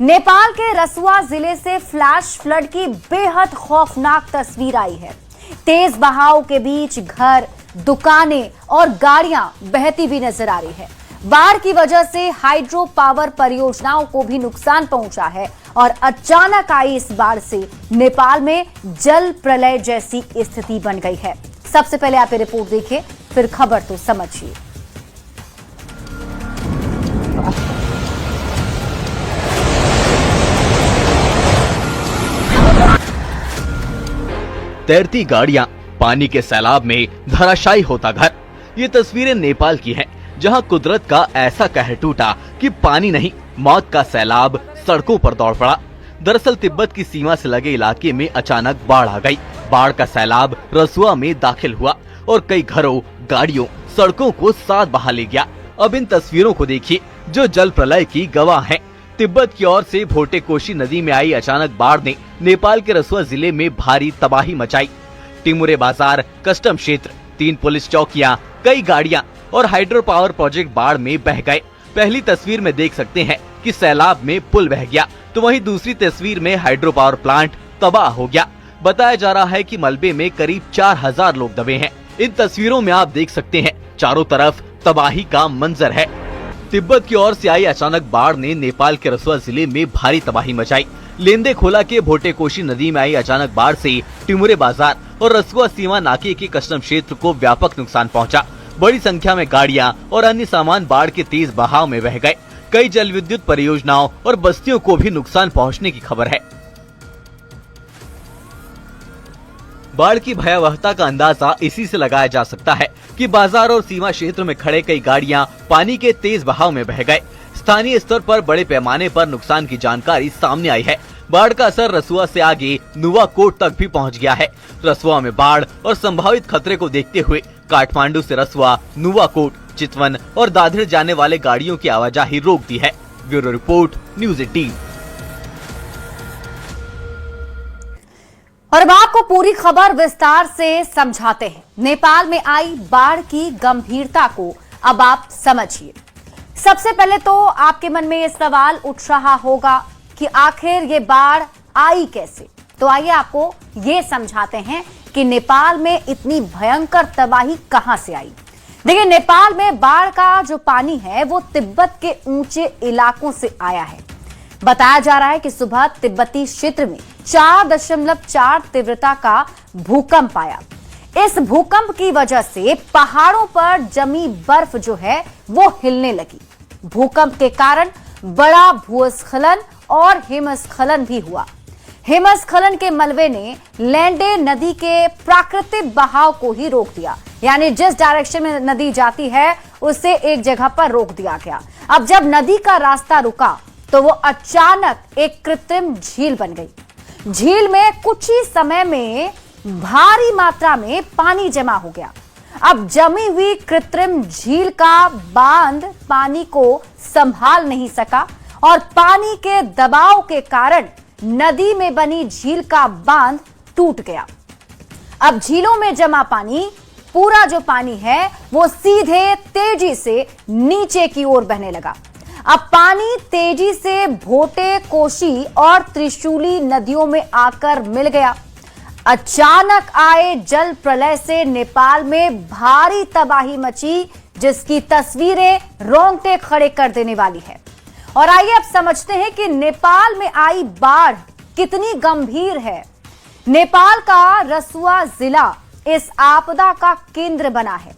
नेपाल के रसुआ जिले से फ्लैश फ्लड की बेहद खौफनाक तस्वीर आई है। तेज बहाव के बीच घर, दुकानें और गाड़ियां बहती भी नजर आ रही है। बाढ़ की वजह से हाइड्रो पावर परियोजनाओं को भी नुकसान पहुंचा है और अचानक आई इस बाढ़ से नेपाल में जल प्रलय जैसी स्थिति बन गई है। सबसे पहले आप ये रिपोर्ट देखिए, फिर खबर तो समझिए। तैरती गाड़ियां, पानी के सैलाब में धराशायी होता घर। ये तस्वीरें नेपाल की हैं, जहां कुदरत का ऐसा कहर टूटा कि पानी नहीं, मौत का सैलाब सड़कों पर दौड़ पड़ा। दरअसल तिब्बत की सीमा से लगे इलाके में अचानक बाढ़ आ गई। बाढ़ का सैलाब रसुआ में दाखिल हुआ और कई घरों, गाड़ियों, सड़कों को साथ बहा ले गया। अब इन तस्वीरों को देखिए, जो जल प्रलय की गवाह हैं। तिब्बत की ओर से भोटेकोशी नदी में आई अचानक बाढ़ ने नेपाल के रसुआ जिले में भारी तबाही मचाई। टिमुरे बाजार, कस्टम क्षेत्र, 3 पुलिस चौकियां, कई गाड़ियां और हाइड्रो पावर प्रोजेक्ट बाढ़ में बह गए। पहली तस्वीर में देख सकते हैं कि सैलाब में पुल बह गया, तो वहीं दूसरी तस्वीर में हाइड्रो पावर प्लांट तबाह हो गया। बताया जा रहा है कि मलबे में करीब 4000 लोग दबे हैं। इन तस्वीरों में आप देख सकते हैं, चारों तरफ तबाही का मंजर है। तिब्बत की ओर से आई अचानक बाढ़ ने नेपाल के रसुआ जिले में भारी तबाही मचाई। लेंदे खोला के भोटेकोशी नदी में आई अचानक बाढ़ से टिमुरे बाजार और रसुआ सीमा नाके के कस्टम क्षेत्र को व्यापक नुकसान पहुंचा। बड़ी संख्या में गाड़ियां और अन्य सामान बाढ़ के तेज बहाव में बह गए। कई जल विद्युत परियोजनाओं और बस्तियों को भी नुकसान पहुंचने की खबर है। बाढ़ की भयावहता का अंदाजा इसी से लगाया जा सकता है कि बाजार और सीमा क्षेत्र में खड़े कई गाड़ियां पानी के तेज बहाव में बह गए। स्थानीय स्तर पर बड़े पैमाने पर नुकसान की जानकारी सामने आई है। बाढ़ का असर रसुआ से आगे नुवाकोट तक भी पहुंच गया है। रसुआ में बाढ़ और संभावित खतरे को देखते हुए काठमांडू से रसुआ, नुवाकोट, चितवन और दादर जाने वाले गाड़ियों की आवाजाही रोक दी है। Bureau report, news 18। और अब आपको पूरी खबर विस्तार से समझाते हैं। नेपाल में आई बाढ़ की गंभीरता को अब आप समझिए। सबसे पहले तो आपके मन में ये सवाल उठ रहा होगा कि आखिर ये बाढ़ आई कैसे। तो आइए आपको ये समझाते हैं कि नेपाल में इतनी भयंकर तबाही कहां से आई। देखिए, नेपाल में बाढ़ का जो पानी है वो तिब्बत के ऊंचे इलाकों से आया है। बताया जा रहा है कि सुबह तिब्बती क्षेत्र में 4.4 तीव्रता का भूकंप आया। इस भूकंप की वजह से पहाड़ों पर जमी बर्फ जो है वो हिलने लगी। भूकंप के कारण बड़ा भूस्खलन और हिमस्खलन भी हुआ। हिमस्खलन के मलबे ने लेंडे नदी के प्राकृतिक बहाव को ही रोक दिया, यानी जिस डायरेक्शन में नदी जाती है उसे एक जगह पर रोक दिया गया। अब जब नदी का रास्ता रुका तो वो अचानक एक कृत्रिम झील बन गई। झील में कुछ ही समय में भारी मात्रा में पानी जमा हो गया। अब जमी हुई कृत्रिम झील का बांध पानी को संभाल नहीं सका और पानी के दबाव के कारण नदी में बनी झील का बांध टूट गया। अब झीलों में जमा पानी, पूरा जो पानी है वो सीधे तेजी से नीचे की ओर बहने लगा। अब पानी तेजी से भोटेकोशी और त्रिशूली नदियों में आकर मिल गया। अचानक आए जल प्रलय से नेपाल में भारी तबाही मची, जिसकी तस्वीरें रोंगटे खड़े कर देने वाली है। और आइए अब समझते हैं कि नेपाल में आई बाढ़ कितनी गंभीर है। नेपाल का रसुआ जिला इस आपदा का केंद्र बना है।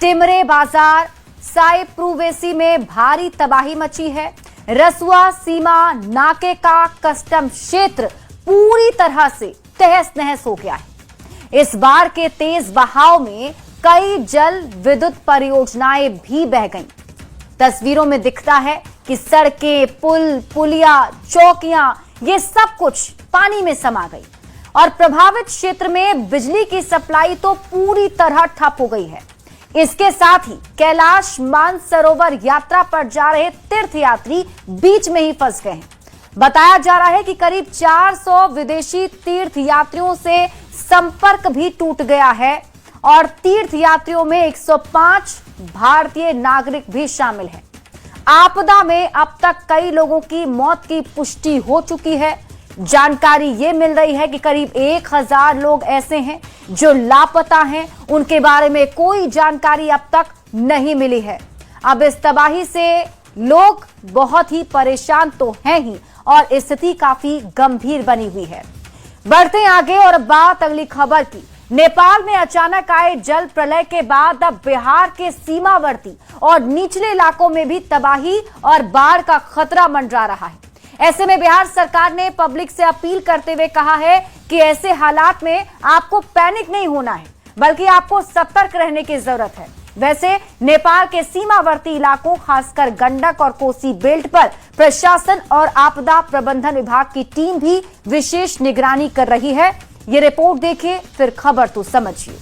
टिमरे बाजार, साइप्रुवेसी में भारी तबाही मची है। रसुआ सीमा नाके का कस्टम क्षेत्र पूरी तरह से तहस नहस हो गया है। इस बाढ़ के तेज बहाव में कई जल विद्युत परियोजनाएं भी बह गईं। तस्वीरों में दिखता है कि सड़कें, पुल, पुलिया, चौकियां, ये सब कुछ पानी में समा गई और प्रभावित क्षेत्र में बिजली की सप्लाई तो पूरी तरह ठप हो गई है। इसके साथ ही कैलाश मानसरोवर यात्रा पर जा रहे तीर्थयात्री बीच में ही फंस गए हैं। बताया जा रहा है कि करीब 400 विदेशी तीर्थयात्रियों से संपर्क भी टूट गया है और तीर्थयात्रियों में 105 भारतीय नागरिक भी शामिल हैं। आपदा में अब तक कई लोगों की मौत की पुष्टि हो चुकी है। जानकारी ये मिल रही है कि करीब 1000 लोग ऐसे हैं जो लापता हैं, उनके बारे में कोई जानकारी अब तक नहीं मिली है। अब इस तबाही से लोग बहुत ही परेशान तो हैं ही और स्थिति काफी गंभीर बनी हुई है। बढ़ते हैं आगे और अब बात अगली खबर की। नेपाल में अचानक आए जल प्रलय के बाद अब बिहार के सीमावर्ती और निचले इलाकों में भी तबाही और बाढ़ का खतरा मंडरा रहा है। ऐसे में बिहार सरकार ने पब्लिक से अपील करते हुए कहा है कि ऐसे हालात में आपको पैनिक नहीं होना है, बल्कि आपको सतर्क रहने की जरूरत है। वैसे नेपाल के सीमावर्ती इलाकों, खासकर गंडक और कोसी बेल्ट पर प्रशासन और आपदा प्रबंधन विभाग की टीम भी विशेष निगरानी कर रही है। ये रिपोर्ट देखिए, फिर खबर तो समझिए।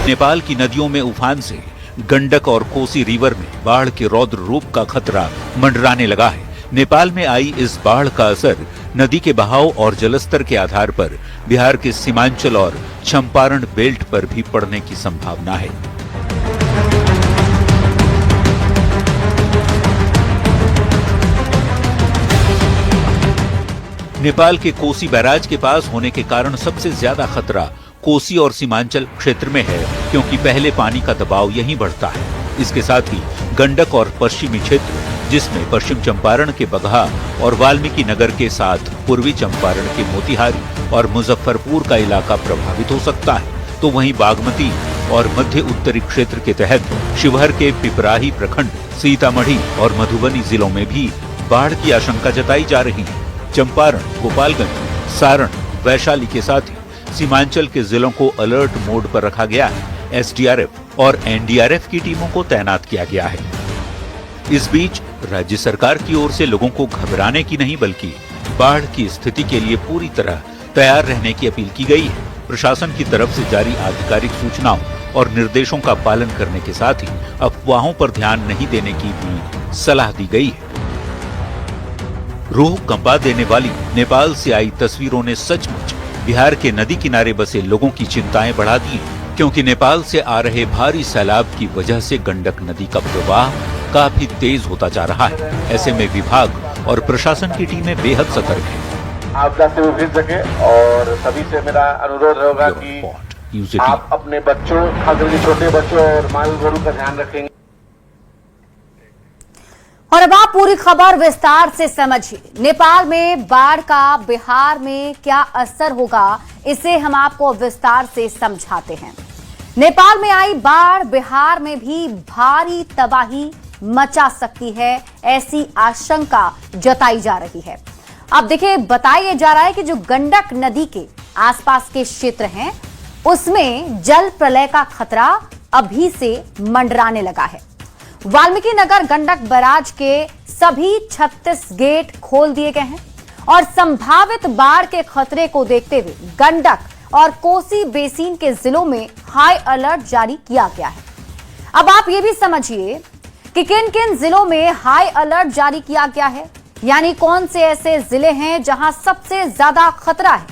नेपाल की नदियों में उफान से गंडक और कोसी रिवर में बाढ़ के रौद्र रूप का खतरा मंडराने लगा है। नेपाल में आई इस बाढ़ का असर नदी के बहाव और जलस्तर के आधार पर बिहार के सीमांचल और चंपारण बेल्ट पर भी पड़ने की संभावना है। नेपाल के कोसी बैराज के पास होने के कारण सबसे ज्यादा खतरा कोसी और सीमांचल क्षेत्र में है, क्योंकि पहले पानी का दबाव यहीं बढ़ता है। इसके साथ ही गंडक और पश्चिमी क्षेत्र, जिसमें पश्चिम चंपारण के बगहा और वाल्मीकि नगर के साथ पूर्वी चंपारण के मोतिहारी और मुजफ्फरपुर का इलाका प्रभावित हो सकता है, तो वहीं बागमती और मध्य उत्तरी क्षेत्र के तहत शिवहर के पिपराही प्रखंड, सीतामढ़ी और मधुबनी जिलों में भी बाढ़ की आशंका जताई जा रही है। चंपारण, गोपालगंज, सारण, वैशाली के साथ ही सीमांचल के जिलों को अलर्ट मोड पर रखा गया है। एसडीआरएफ और एनडीआरएफ की टीमों को तैनात किया गया है। इस बीच राज्य सरकार की ओर से लोगों को घबराने की नहीं, बल्कि बाढ़ की स्थिति के लिए पूरी तरह तैयार रहने की अपील की गई है। प्रशासन की तरफ से जारी आधिकारिक सूचनाओं और निर्देशों का पालन करने के साथ ही अफवाहों पर ध्यान नहीं देने की भी सलाह दी गई है। रूह कंपा देने वाली नेपाल से आई तस्वीरों ने सचमुच बिहार के नदी किनारे बसे लोगों की चिंताएं बढ़ा दी, क्योंकि नेपाल से आ रहे भारी सैलाब की वजह से गंडक नदी का प्रवाह काफी तेज होता जा रहा है। ऐसे में विभाग और प्रशासन की टीमें बेहद सतर्क हैं। आपदा से उभर सके और सभी से मेरा अनुरोध होगा कि आप अपने बच्चों, खासकर छोटे बच्चों और माल गोरू का ध्यान रखेंगे। और अब आप पूरी खबर विस्तार से समझिए। नेपाल में बाढ़ का बिहार में क्या असर होगा, इसे हम आपको विस्तार से समझाते हैं। नेपाल में आई बाढ़ बिहार में भी भारी तबाही मचा सकती है, ऐसी आशंका जताई जा रही है। अब देखिए, बताया जा रहा है कि जो गंडक नदी के आसपास के क्षेत्र हैं, उसमें जल प्रलय का खतरा अभी से मंडराने लगा है। वाल्मीकि नगर गंडक बैराज के सभी 36 गेट खोल दिए गए हैं और संभावित बाढ़ के खतरे को देखते हुए गंडक और कोसी बेसिन के जिलों में हाई अलर्ट जारी किया गया है। अब आप ये भी समझिए कि किन किन जिलों में हाई अलर्ट जारी किया गया है, यानी कौन से ऐसे जिले हैं जहां सबसे ज्यादा खतरा है।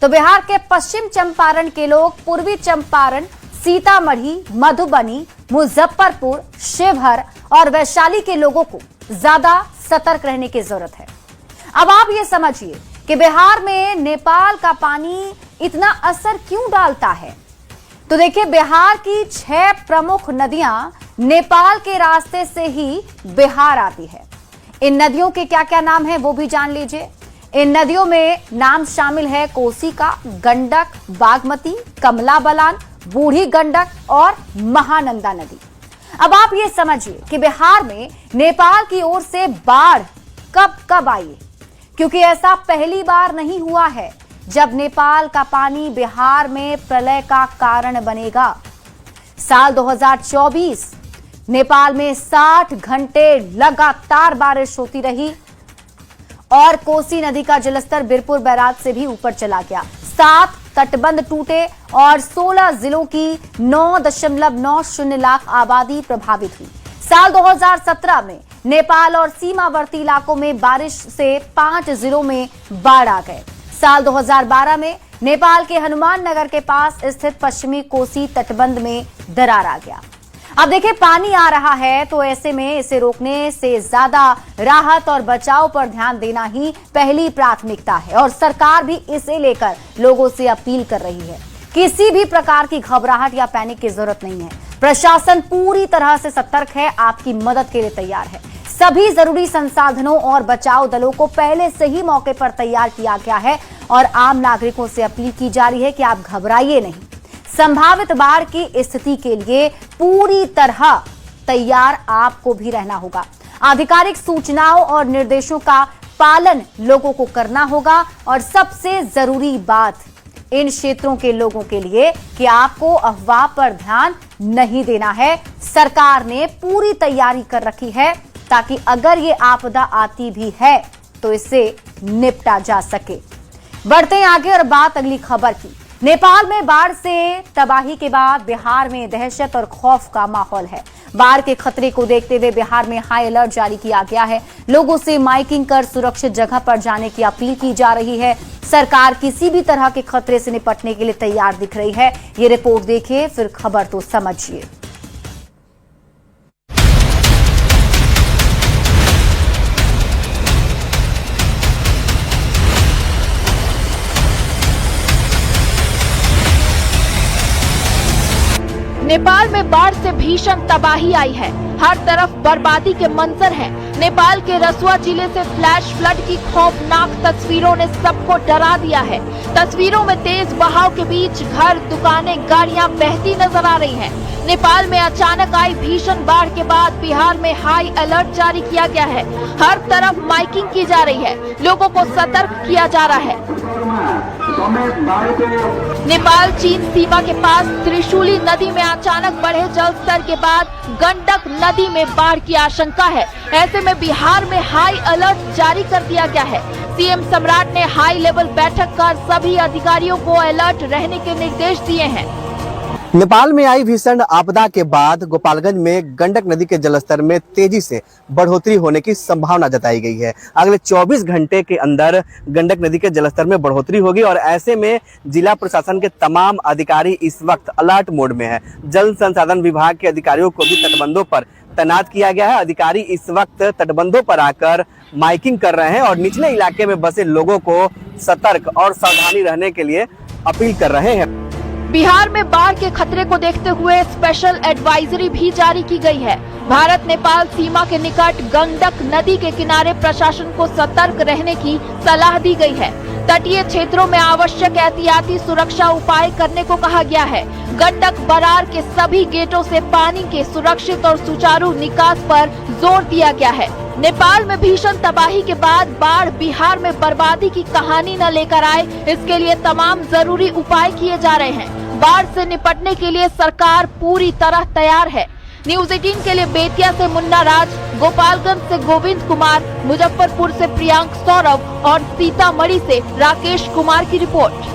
तो बिहार के पश्चिम चंपारण के लोग पूर्वी चंपारण, सीतामढ़ी, मधुबनी, मुजफ्फरपुर, शिवहर और वैशाली के लोगों को ज्यादा सतर्क रहने की जरूरत है। अब आप ये समझिए कि बिहार में नेपाल का पानी इतना असर क्यों डालता है। तो देखिए, बिहार की 6 प्रमुख नदियां नेपाल के रास्ते से ही बिहार आती है। इन नदियों के क्या क्या नाम है वो भी जान लीजिए। इन नदियों में नाम शामिल है कोसी का, गंडक, बागमती, कमला बलान, बूढ़ी गंडक और महानंदा नदी। अब आप ये समझिए कि बिहार में नेपाल की ओर से बाढ़ कब कब आई, क्योंकि ऐसा पहली बार नहीं हुआ है जब नेपाल का पानी बिहार में प्रलय का कारण बनेगा। साल 2024 नेपाल में 60 घंटे लगातार बारिश होती रही और कोसी नदी का जलस्तर बिरपुर बैराज से भी ऊपर चला गया। 7 तटबंध टूटे और 16 जिलों की 9.90 लाख आबादी प्रभावित हुई। साल 2017 में नेपाल और सीमावर्ती इलाकों में बारिश से 5 जिलों में बाढ़ आ गए। साल 2012 में नेपाल के हनुमान नगर के पास स्थित पश्चिमी कोसी तटबंध में दरार आ गया। अब देखिए, पानी आ रहा है तो ऐसे में इसे रोकने से ज्यादा राहत और बचाव पर ध्यान देना ही पहली प्राथमिकता है और सरकार भी इसे लेकर लोगों से अपील कर रही है। किसी भी प्रकार की घबराहट या पैनिक की जरूरत नहीं है। प्रशासन पूरी तरह से सतर्क है, आपकी मदद के लिए तैयार है। सभी जरूरी संसाधनों और बचाव दलों को पहले से ही मौके पर तैयार किया गया है और आम नागरिकों से अपील की जा रही है कि आप घबराइए नहीं। संभावित बाढ़ की स्थिति के लिए पूरी तरह तैयार आपको भी रहना होगा। आधिकारिक सूचनाओं और निर्देशों का पालन लोगों को करना होगा और सबसे जरूरी बात इन क्षेत्रों के लोगों के लिए कि आपको अफवाह पर ध्यान नहीं देना है। सरकार ने पूरी तैयारी कर रखी है ताकि अगर ये आपदा आती भी है तो इससे निपटा जा सके। बढ़ते हैं आगे और बात अगली खबर की। नेपाल में बाढ़ से तबाही के बाद बिहार में दहशत और खौफ का माहौल है। बाढ़ के खतरे को देखते हुए बिहार में हाई अलर्ट जारी किया गया है। लोगों से माइकिंग कर सुरक्षित जगह पर जाने की अपील की जा रही है। सरकार किसी भी तरह के खतरे से निपटने के लिए तैयार दिख रही है। ये रिपोर्ट देखिए, फिर खबर तो समझिए। नेपाल में बाढ़ से भीषण तबाही आई है। हर तरफ बर्बादी के मंजर हैं। नेपाल के रसुआ जिले से फ्लैश फ्लड की खौफनाक तस्वीरों ने सबको डरा दिया है। तस्वीरों में तेज बहाव के बीच घर, दुकानें, गाड़ियां बहती नजर आ रही हैं। नेपाल में अचानक आई भीषण बाढ़ के बाद बिहार में हाई अलर्ट जारी किया गया है। हर तरफ माइकिंग की जा रही है, लोगों को सतर्क किया जा रहा है। नेपाल चीन सीमा के पास त्रिशूली नदी में अचानक बढ़े जल स्तर के बाद गंडक नदी में बाढ़ की आशंका है। ऐसे में बिहार में हाई अलर्ट जारी कर दिया गया है। सीएम सम्राट ने हाई लेवल बैठक कर सभी अधिकारियों को अलर्ट रहने के निर्देश दिए हैं। नेपाल में आई भीषण आपदा के बाद गोपालगंज में गंडक नदी के जलस्तर में तेजी से बढ़ोतरी होने की संभावना जताई गई है। अगले 24 घंटे के अंदर गंडक नदी के जलस्तर में बढ़ोतरी होगी और ऐसे में जिला प्रशासन के तमाम अधिकारी इस वक्त अलर्ट मोड में है। जल संसाधन विभाग के अधिकारियों को भी तटबंधों पर तैनात किया गया है। अधिकारी इस वक्त तटबंधों पर आकर माइकिंग कर रहे हैं और निचले इलाके में बसे लोगों को सतर्क और सावधानी रहने के लिए अपील कर रहे हैं। बिहार में बाढ़ के खतरे को देखते हुए स्पेशल एडवाइजरी भी जारी की गई है। भारत नेपाल सीमा के निकट गंडक नदी के किनारे प्रशासन को सतर्क रहने की सलाह दी गई है। तटीय क्षेत्रों में आवश्यक एहतियाती सुरक्षा उपाय करने को कहा गया है। गंडक बरार के सभी गेटों से पानी के सुरक्षित और सुचारू निकास पर जोर दिया गया है। नेपाल में भीषण तबाही के बाद बाढ़ बिहार में बर्बादी की कहानी न लेकर आए, इसके लिए तमाम जरूरी उपाय किए जा रहे हैं। बाढ़ से निपटने के लिए सरकार पूरी तरह तैयार है। न्यूज 18 के लिए बेतिया से मुन्ना राज, गोपालगंज से गोविंद कुमार, मुजफ्फरपुर से प्रियांक सौरभ और सीतामढ़ी से राकेश कुमार की रिपोर्ट।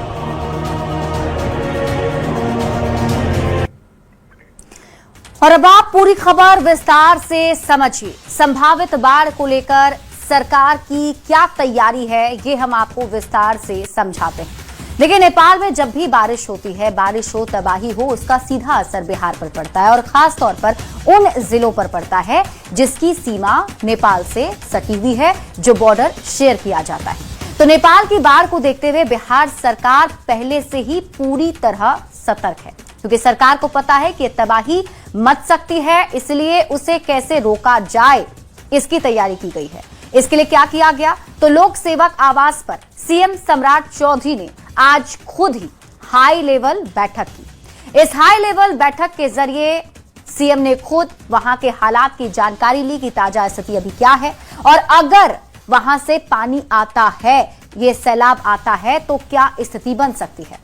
और अब आप पूरी खबर विस्तार से समझिए। संभावित बाढ़ को लेकर सरकार की क्या तैयारी है, ये हम आपको विस्तार से समझाते हैं। देखिए, नेपाल में जब भी बारिश होती है, बारिश हो, तबाही हो, उसका सीधा असर बिहार पर पड़ता है और खास तौर पर उन जिलों पर पड़ता है जिसकी सीमा नेपाल से सटी हुई है, जो बॉर्डर शेयर किया जाता है। तो नेपाल की बाढ़ को देखते हुए बिहार सरकार पहले से ही पूरी तरह सतर्क है, क्योंकि सरकार को पता है कि तबाही मच सकती है, इसलिए उसे कैसे रोका जाए इसकी तैयारी की गई है। इसके लिए क्या किया गया, तो लोक सेवक आवास पर सीएम सम्राट चौधरी ने आज खुद ही हाई लेवल बैठक की। इस हाई लेवल बैठक के जरिए सीएम ने खुद वहां के हालात की जानकारी ली कि ताजा स्थिति अभी क्या है और अगर वहां से पानी आता है, ये सैलाब आता है, तो क्या स्थिति बन सकती है।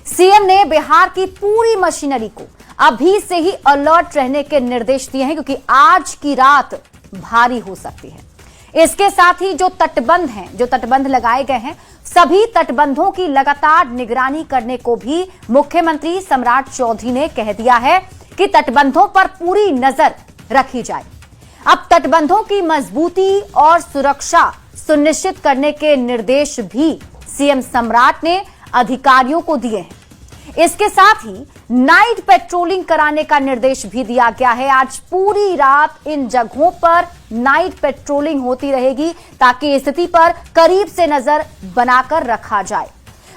सीएम ने बिहार की पूरी मशीनरी को अभी से ही अलर्ट रहने के निर्देश दिए हैं, क्योंकि आज की रात भारी हो सकती है। इसके साथ ही जो तटबंध लगाए गए हैं, सभी तटबंधों की लगातार निगरानी करने को भी मुख्यमंत्री सम्राट चौधरी ने कह दिया है कि तटबंधों पर पूरी नजर रखी जाए। अब तटबंधों की मजबूती और सुरक्षा सुनिश्चित करने के निर्देश भी सीएम सम्राट ने अधिकारियों को दिए हैं। इसके साथ ही नाइट पेट्रोलिंग कराने का निर्देश भी दिया गया है। आज पूरी रात इन जगहों पर नाइट पेट्रोलिंग होती रहेगी ताकि स्थिति पर करीब से नजर बनाकर रखा जाए।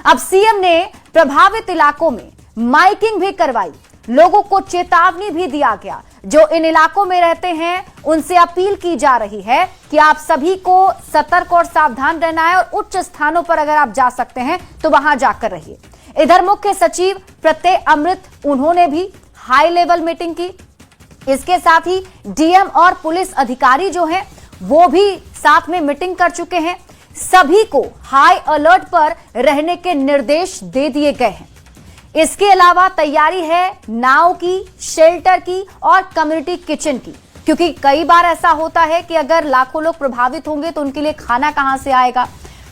अब सीएम ने प्रभावित इलाकों में माइकिंग भी करवाई, लोगों को चेतावनी भी दिया गया। जो इन इलाकों में रहते हैं उनसे अपील की जा रही है कि आप सभी को सतर्क और सावधान रहना है और उच्च स्थानों पर अगर आप जा सकते हैं तो वहां जाकर रहिए। इधर मुख्य सचिव प्रत्यय अमृत, उन्होंने भी हाई लेवल मीटिंग की। इसके साथ ही डीएम और पुलिस अधिकारी जो हैं वो भी साथ में मीटिंग कर चुके हैं। सभी को हाई अलर्ट पर रहने के निर्देश दे दिए गए हैं। इसके अलावा तैयारी है नाव की, शेल्टर की और कम्युनिटी किचन की, क्योंकि कई बार ऐसा होता है कि अगर लाखों लोग प्रभावित होंगे तो उनके लिए खाना कहां से आएगा,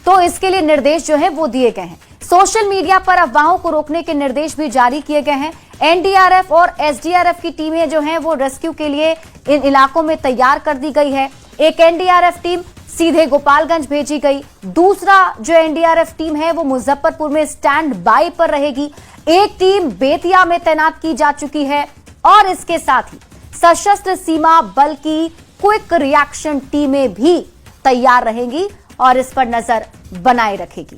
तो इसके लिए निर्देश जो है वो दिए गए हैं। सोशल मीडिया पर अफवाहों को रोकने के निर्देश भी जारी किए गए हैं। एनडीआरएफ और एसडीआरएफ की टीमें जो हैं वो रेस्क्यू के लिए इन इलाकों में तैयार कर दी गई है। एक एनडीआरएफ टीम सीधे गोपालगंज भेजी गई, दूसरा जो एनडीआरएफ टीम है वो मुजफ्फरपुर में स्टैंड बाय पर रहेगी। एक टीम बेतिया में तैनात की जा चुकी है और इसके साथ ही सशस्त्र सीमा बल की क्विक रिएक्शन टीमें भी तैयार रहेंगी और इस पर नजर बनाए रखेगी।